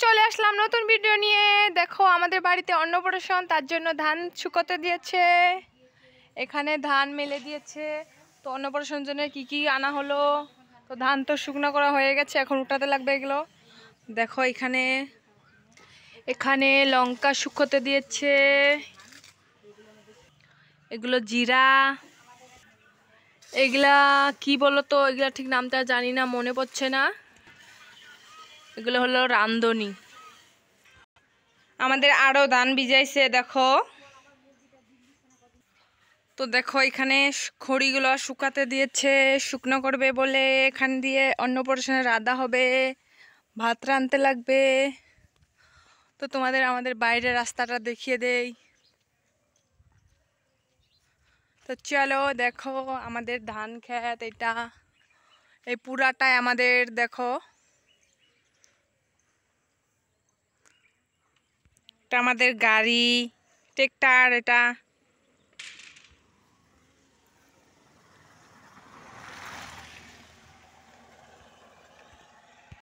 চলে আসলাম নতুন ভিডিও নিয়ে। দেখো আমাদের বাড়িতে অন্নপ্রাশন, তার জন্য ধান শুকোতে দিয়েছে। এখানে ধান মেলে দিয়েছে। তো অন্নপ্রাশন জন্য কি কি আনা হলো, তো ধান তো শুকনো করা হয়ে গেছে, এখন উঠাতে লাগবে এগুলো। দেখো এখানে এখানে লঙ্কা শুকোতে দিয়েছে, এগুলো জিরা, এগুলা কি বলো তো, এগুলা ঠিক নামটা জানি না, মনে পড়ছে না। এগুলো হলো রান্ধনি। আমাদের আরো ধান ভিজাইছে দেখো। তো দেখো এখানে খড়িগুলো শুকাতে দিয়েছে, শুকনো করবে বলে। এখান দিয়ে অন্নপ্রাশনে রাধা হবে, ভাত রাঁধতে লাগবে। তো তোমাদের আমাদের বাইরের রাস্তাটা দেখিয়ে দেই। তো চলো দেখো আমাদের ধান ক্ষেত, এটা এই পুরাটাই আমাদের। দেখো এটা আমাদের গাড়ি, ট্রেক্টর, এটা